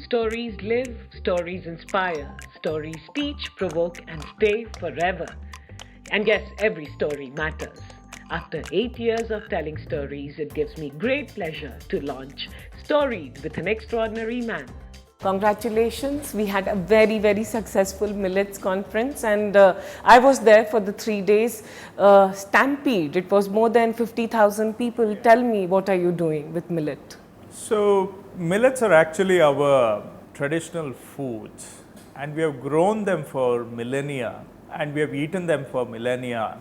Stories live, stories inspire, stories teach, provoke, and stay forever. And yes, every story matters. After 8 years of telling stories, it gives me great pleasure to launch Storied with an Extraordinary Man. Congratulations. We had a very, very successful Millets conference, and I was there for the 3 days stampede. It was more than 50,000 people. Tell me, what are you doing with millet? So, millets are actually our traditional foods, and we have grown them for millennia and we have eaten them for millennia.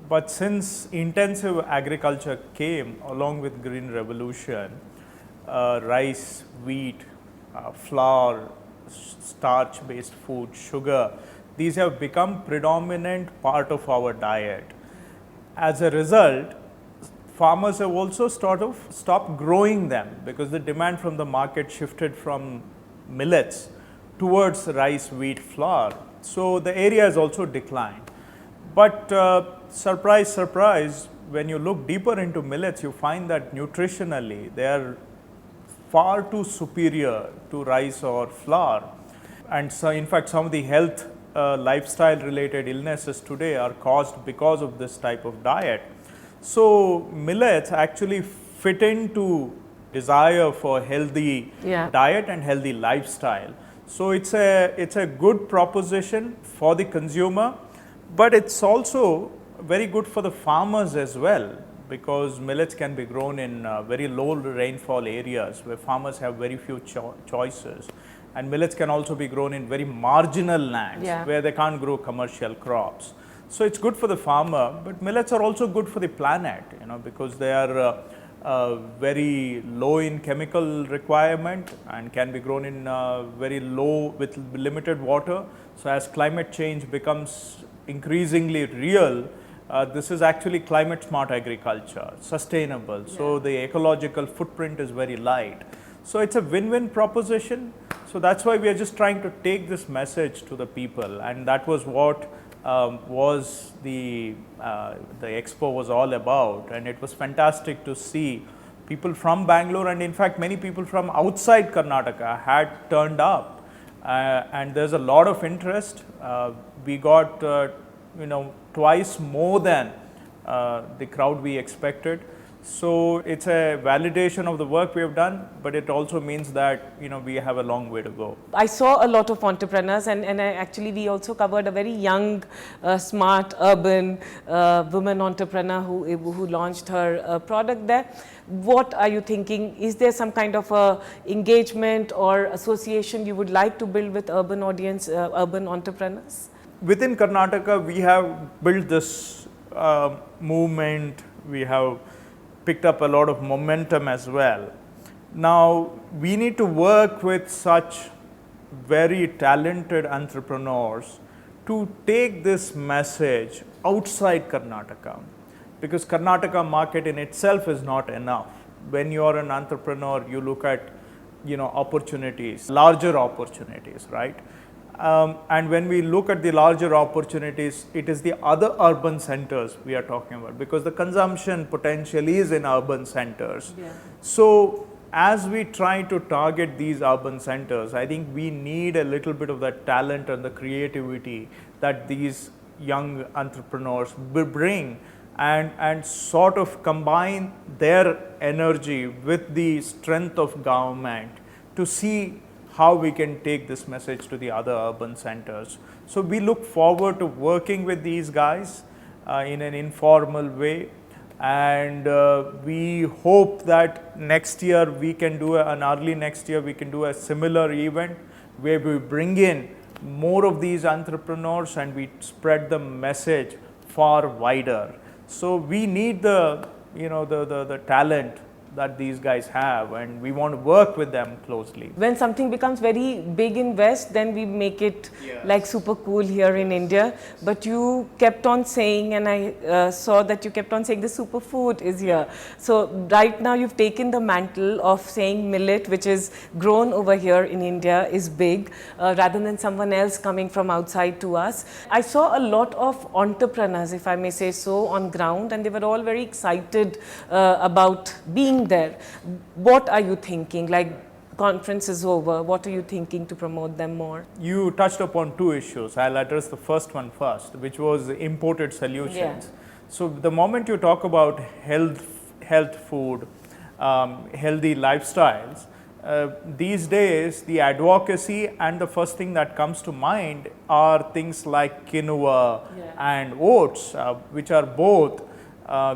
But since intensive agriculture came along with Green Revolution, rice, wheat, flour, starch based food, sugar, these have become predominant part of our diet. As a result, farmers have also stopped growing them because the demand from the market shifted from millets towards rice, wheat, flour. So, the area has also declined. But surprise, surprise, when you look deeper into millets, you find that nutritionally they are far too superior to rice or flour. And so, in fact, some of the health lifestyle related illnesses today are caused because of this type of diet. So, millets actually fit into desire for healthy diet and healthy lifestyle. So, it's a good proposition for the consumer, but it's also very good for the farmers as well, because millets can be grown in very low rainfall areas where farmers have very few choices, and millets can also be grown in very marginal lands where they can't grow commercial crops. So, it's good for the farmer, but millets are also good for the planet, because they are very low in chemical requirement and can be grown in very low with limited water. So, as climate change becomes increasingly real, this is actually climate smart agriculture, sustainable. So, the ecological footprint is very light. So, it's a win-win proposition. So, that's why we are just trying to take this message to the people, and that was what was the expo was all about. And it was fantastic to see people from Bangalore, and in fact many people from outside Karnataka had turned up, and there's a lot of interest. We got twice more than the crowd we expected. So, it's a validation of the work we have done, but it also means that we have a long way to go. I saw a lot of entrepreneurs, and we also covered a very young, smart, urban woman entrepreneur who launched her product there. What are you thinking? Is there some kind of engagement or association you would like to build with urban audience, urban entrepreneurs? Within Karnataka, we have built this movement. We have picked up a lot of momentum as well. Now, we need to work with such very talented entrepreneurs to take this message outside Karnataka, because Karnataka market in itself is not enough. When you are an entrepreneur, you look at opportunities, larger opportunities, right? And when we look at the larger opportunities, it is the other urban centers we are talking about, because the consumption potential is in urban centers. So, as we try to target these urban centers, I think we need a little bit of that talent and the creativity that these young entrepreneurs will bring, and sort of combine their energy with the strength of government to see how we can take this message to the other urban centers. So, we look forward to working with these guys in an informal way, and we hope that next year we can do early next year we can do a similar event where we bring in more of these entrepreneurs and we spread the message far wider. So, we need the the talent that these guys have, and we want to work with them closely. When something becomes very big in West, then we make it like super cool here in India. But you kept on saying, and I saw that you kept on saying the superfood is here. So right now you've taken the mantle of saying millet, which is grown over here in India, is big, rather than someone else coming from outside to us. I saw a lot of entrepreneurs, if I may say so, on ground, and they were all very excited about being there. What are you thinking? Like, conference is over, what are you thinking to promote them more? You touched upon two issues. I'll address the first one first, which was imported solutions. Yeah. So the moment you talk about health food, healthy lifestyles, these days the advocacy and the first thing that comes to mind are things like quinoa and oats, which are both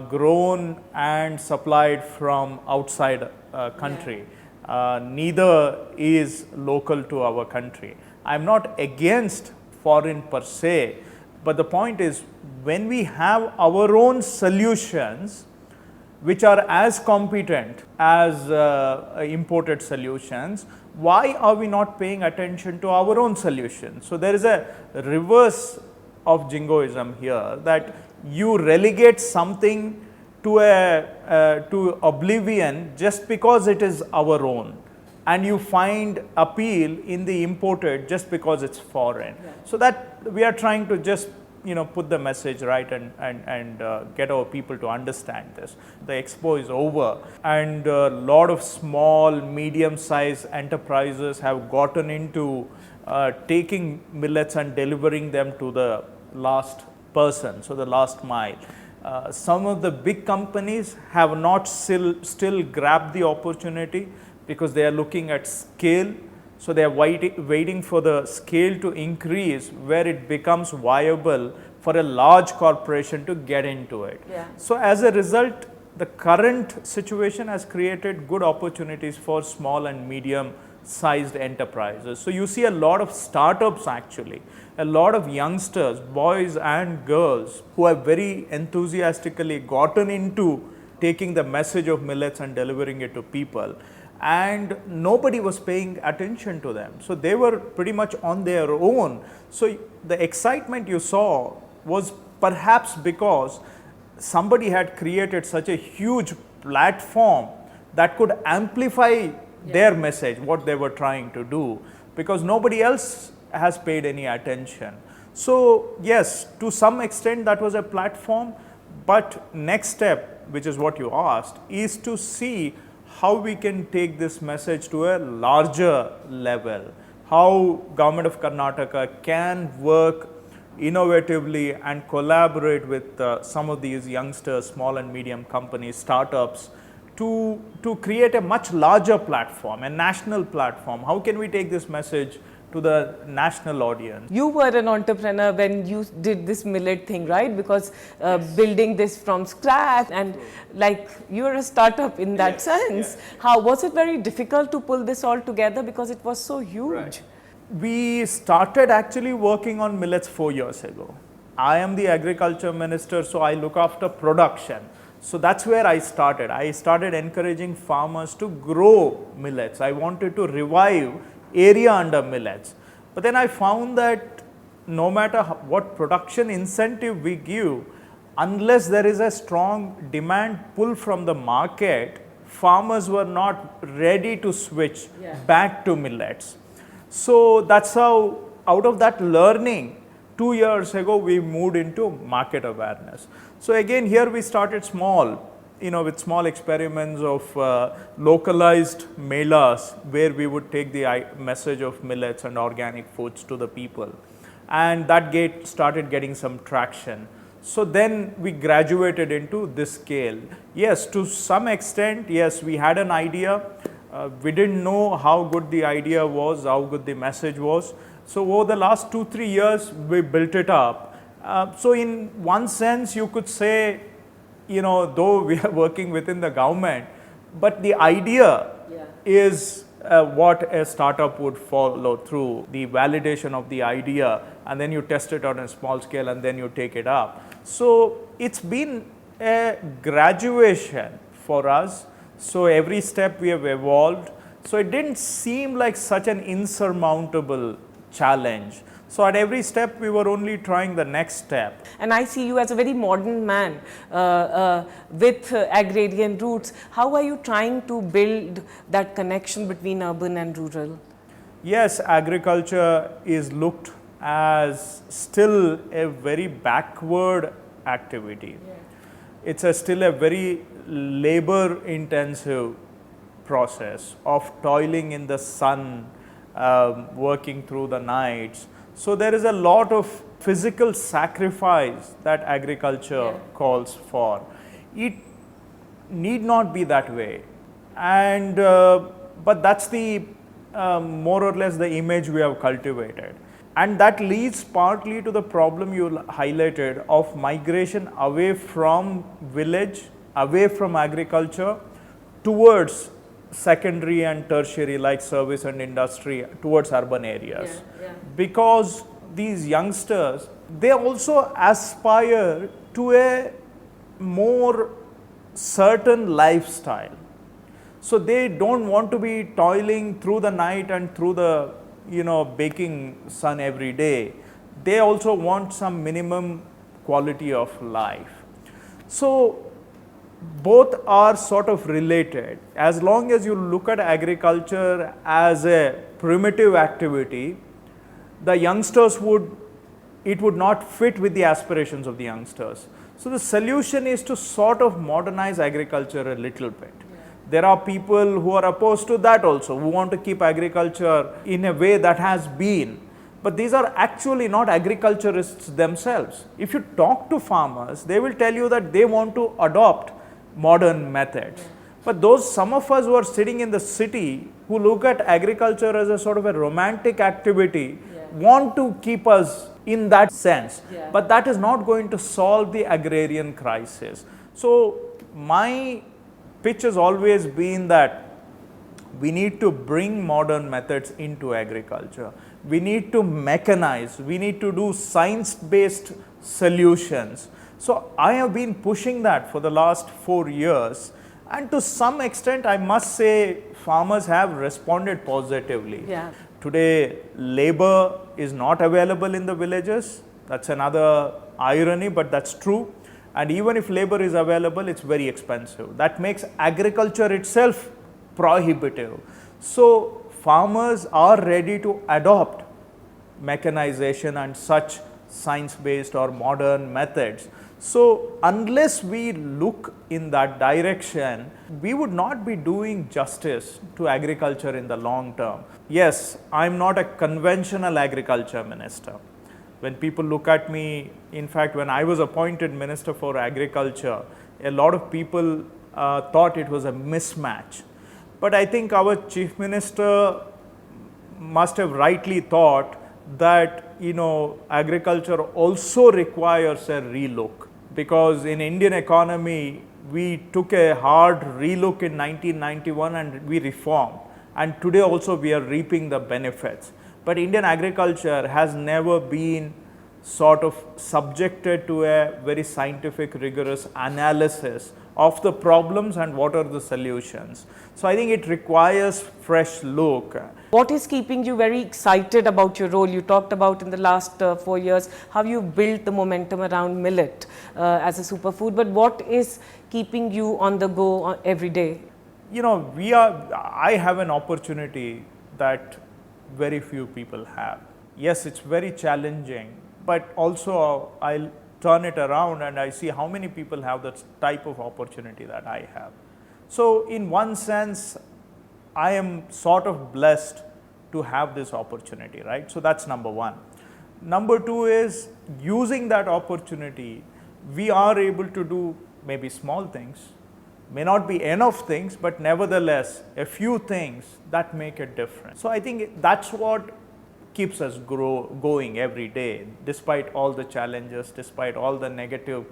grown and supplied from outside country. Neither is local to our country. I'm not against foreign per se, but the point is, when we have our own solutions which are as competent as imported solutions, why are we not paying attention to our own solutions? So there is a reverse of jingoism here, that you relegate something to oblivion just because it is our own, and you find appeal in the imported just because it's foreign. So that we are trying to just put the message right and get our people to understand this. The expo is over, and a lot of small, medium-sized enterprises have gotten into taking millets and delivering them to the last person, so the last mile. Some of the big companies have not still grabbed the opportunity because they are looking at scale. So they are waiting for the scale to increase where it becomes viable for a large corporation to get into it. So as a result, the current situation has created good opportunities for small and medium sized enterprises. So you see a lot of startups, actually, a lot of youngsters, boys and girls, who have very enthusiastically gotten into taking the message of millets and delivering it to people. And nobody was paying attention to them. So they were pretty much on their own. So the excitement you saw was perhaps because somebody had created such a huge platform that could amplify their message, what they were trying to do, because nobody else has paid any attention. So yes, to some extent that was a platform, but next step, which is what you asked, is to see how we can take this message to a larger level, how Government of Karnataka can work innovatively and collaborate with some of these youngsters, small and medium companies, startups, to create a much larger platform, a national platform. How can we take this message to the national audience? You were an entrepreneur when you did this millet thing, right? Because building this from scratch, and like you're a startup in that sense. How was it very difficult to pull this all together because it was so huge? We started actually working on millets 4 years ago. I am the agriculture minister, so I look after production. So that's where I started. I started encouraging farmers to grow millets. I wanted to revive area under millets. But then I found that no matter what production incentive we give, unless there is a strong demand pull from the market, farmers were not ready to switch back to millets. So that's how, out of that learning, 2 years ago we moved into market awareness. So again, here we started small, with small experiments of localized melas, where we would take the message of millets and organic foods to the people, and that started getting some traction. So then we graduated into this scale. Yes, to some extent, yes, we had an idea. We didn't know how good the idea was, how good the message was. So over the last 2-3 years, we built it up. So in one sense, you could say, though we are working within the government, but the idea is what a startup would follow through, the validation of the idea, and then you test it on a small scale and then you take it up. So it's been a graduation for us. So every step we have evolved. So it didn't seem like such an insurmountable challenge. So at every step we were only trying the next step. And I see you as a very modern man with agrarian roots. How are you trying to build that connection between urban and rural? Yes, agriculture is looked as still a very backward activity. It's still a very labor intensive process of toiling in the sun, working through the nights. So there is a lot of physical sacrifice that agriculture calls for. It need not be that way, and but that's the more or less the image we have cultivated, and that leads partly to the problem you highlighted of migration away from village, away from agriculture towards secondary and tertiary like service and industry, towards urban areas. Because these youngsters, they also aspire to a more certain lifestyle. So they don't want to be toiling through the night and through the baking sun every day. They also want some minimum quality of life. So both are sort of related. As long as you look at agriculture as a primitive activity, the youngsters would not fit with the aspirations of the youngsters. So the solution is to sort of modernize agriculture a little bit. There are people who are opposed to that also, who want to keep agriculture in a way that has been. But these are actually not agriculturists themselves. If you talk to farmers, they will tell you that they want to adopt modern methods. But some of us who are sitting in the city, who look at agriculture as a sort of a romantic activity, want to keep us in that sense. But that is not going to solve the agrarian crisis. So my pitch has always been that we need to bring modern methods into agriculture. We need to mechanize, we need to do science-based solutions. So I have been pushing that for the last 4 years, and to some extent I must say farmers have responded positively. Today labor is not available in the villages. That's another irony, but that's true. And even if labor is available, it's very expensive. That makes agriculture itself prohibitive. So farmers are ready to adopt mechanization and such science-based or modern methods. So unless we look in that direction, we would not be doing justice to agriculture in the long term. Yes, I'm not a conventional agriculture minister. When people look at me, in fact, when I was appointed Minister for Agriculture, a lot of people thought it was a mismatch. But I think our Chief Minister must have rightly thought that, agriculture also requires a relook. Because in Indian economy, we took a hard relook in 1991 and we reformed. And today also we are reaping the benefits. But Indian agriculture has never been sort of subjected to a very scientific, rigorous analysis of the problems and what are the solutions. So I think it requires fresh look. What is keeping you very excited about your role? You talked about in the last 4 years how you built the momentum around millet as a superfood, but what is keeping you on the go every day? I have an opportunity that very few people have. Yes, it's very challenging, but also I'll turn it around and I see how many people have that type of opportunity that I have. So in one sense, I am sort of blessed to have this opportunity, right? So that's number one. Number two is using that opportunity, we are able to do maybe small things, may not be enough things, but nevertheless a few things that make a difference. So I think that's what keeps us going every day, despite all the challenges, despite all the negativity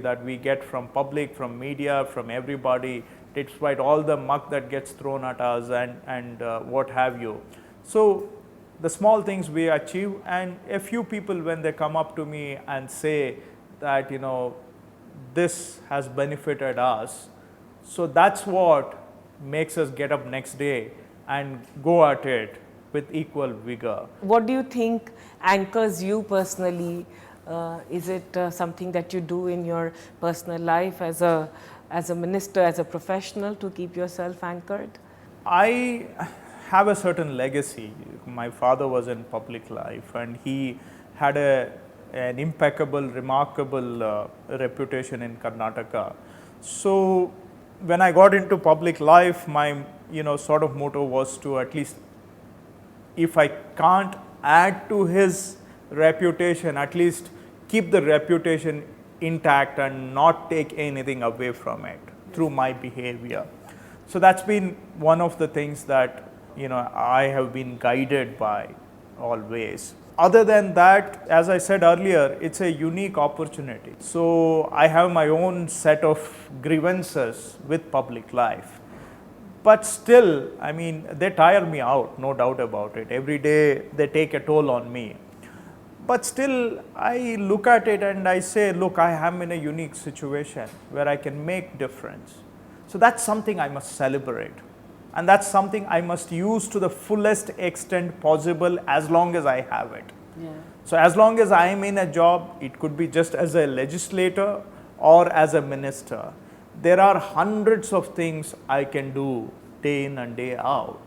that we get from public, from media, from everybody, despite all the muck that gets thrown at us and what have you. So the small things we achieve, and a few people when they come up to me and say that, this has benefited us. So that's what makes us get up next day and go at it with equal vigor. What do you think anchors you personally? Is it something that you do in your personal life as a minister, as a professional, to keep yourself anchored? I have a certain legacy. My father was in public life and he had an impeccable, remarkable reputation in Karnataka. So when I got into public life, my sort of motto was to at least, if I can't add to his reputation, at least keep the reputation intact and not take anything away from it through my behavior. So that's been one of the things that I have been guided by always. Other than that, as I said earlier, it's a unique opportunity. So I have my own set of grievances with public life. But still, I mean, they tire me out, no doubt about it. Every day they take a toll on me. But still, I look at it and I say, look, I am in a unique situation where I can make difference. So that's something I must celebrate. And that's something I must use to the fullest extent possible as long as I have it. Yeah. So as long as I am in a job, it could be just as a legislator or as a minister, there are hundreds of things I can do day in and day out.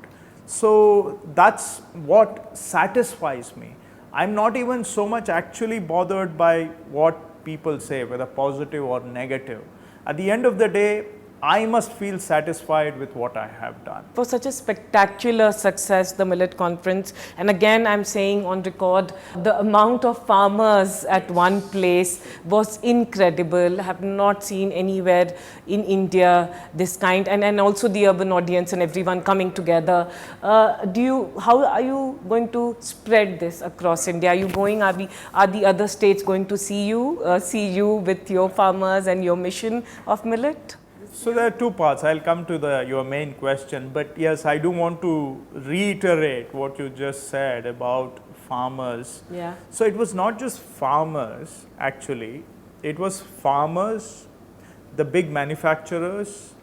So that's what satisfies me. I'm not even so much actually bothered by what people say, whether positive or negative. At the end of the day, I must feel satisfied with what I have done. For such a spectacular success, the Millet Conference, and again I'm saying on record, the amount of farmers at one place was incredible. I have not seen anywhere in India this kind, and also the urban audience and everyone coming together. How are you going to spread this across India? Are the other states going to see you with your farmers and your mission of millet? So there are two parts. I'll come to your main question, but yes, I do want to reiterate what you just said about farmers. Yeah. So it was not just farmers actually, it was farmers, the big manufacturers,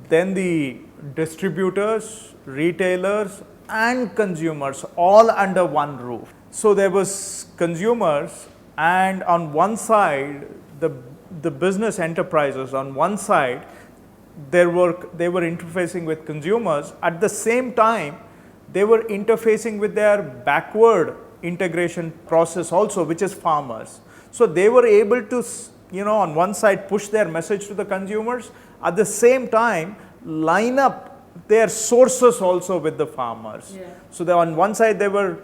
then the distributors, retailers and consumers all under one roof. So there was consumers, and on one side the business enterprises, on one side they were interfacing with consumers. At the same time, they were interfacing with their backward integration process also, which is farmers. So they were able to, on one side push their message to the consumers, at the same time line up their sources also with the farmers. Yeah. So on one side they were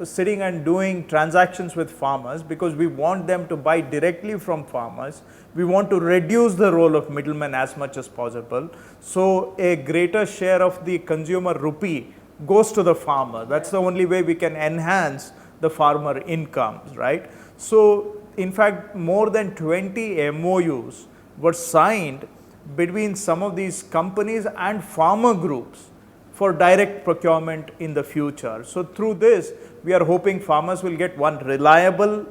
sitting and doing transactions with farmers, because we want them to buy directly from farmers. We want to reduce the role of middlemen as much as possible. So a greater share of the consumer rupee goes to the farmer. That's the only way we can enhance the farmer incomes, right? So in fact, more than 20 MOUs were signed between some of these companies and farmer groups for direct procurement in the future. So through this, we are hoping farmers will get reliable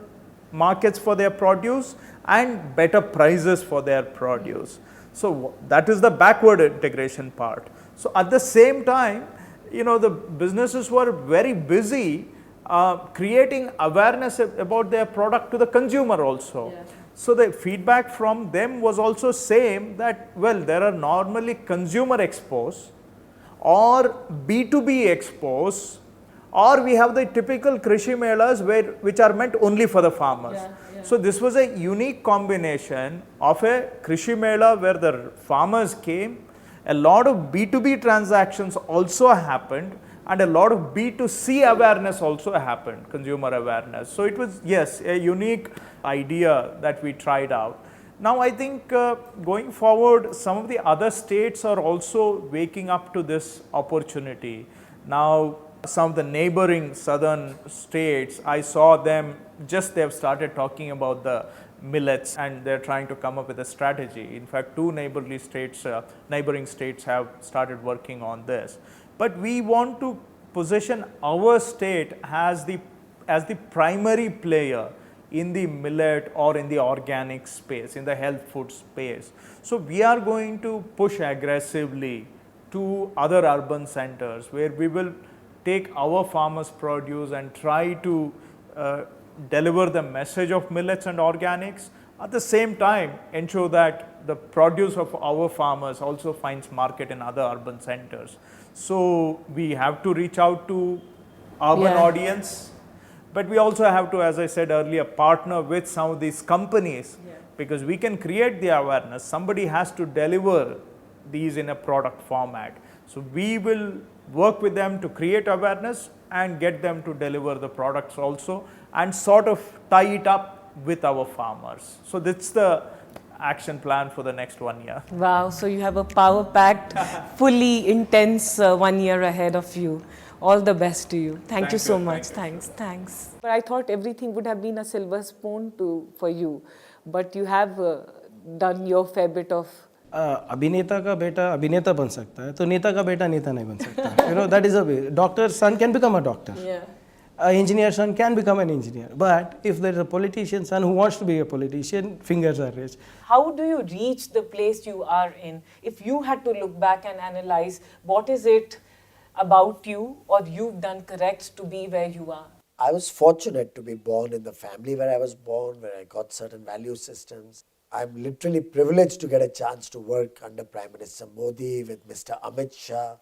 markets for their produce and better prices for their produce. So that is the backward integration part. So at the same time, the businesses were very busy creating awareness about their product to the consumer also. Yeah. So the feedback from them was also same, that well, there are normally consumer expos or B2B expos, or we have the typical Krishi Melas which are meant only for the farmers. Yeah, yeah. So this was a unique combination of a Krishi Mela where the farmers came, a lot of B2B transactions also happened, and a lot of B2C awareness also happened, consumer awareness. So it was, yes, a unique idea that we tried out. Now I think going forward, some of the other states are also waking up to this opportunity. Now some of the neighboring southern states, I saw them, they've started talking about the millets, and they're trying to come up with a strategy. In fact, two neighboring states have started working on this. But we want to position our state as the primary player in the millet or in the organic space, in the health food space. So we are going to push aggressively to other urban centers where we will take our farmers' produce and try to deliver the message of millets and organics. At the same time, ensure that the produce of our farmers also finds market in other urban centers. So we have to reach out to urban audience, but we also have to, as I said earlier, partner with some of these companies, because we can create the awareness. Somebody has to deliver these in a product format. So we will work with them to create awareness and get them to deliver the products also and sort of tie it up with our farmers. So that's the action plan for the next 1 year. Wow, so you have a power-packed, fully intense 1 year ahead of you. All the best to you. Thank you so much. Thanks. But I thought everything would have been a silver spoon for you. But you have done your fair bit of... अभिनेता का बेटा अभिनेता बन सकता है, तो नेता का बेटा नेता नहीं बन सकता. You know, that is a way. Doctor's son can become a doctor. Yeah. An engineer's son can become an engineer. But if there is a politician's son who wants to be a politician, fingers are raised. How do you reach the place you are in? If you had to look back and analyze, what is it about you or you've done correct to be where you are? I was fortunate to be born in the family where I was born, where I got certain value systems. I'm literally privileged to get a chance to work under Prime Minister Modi, with Mr. Amit Shah.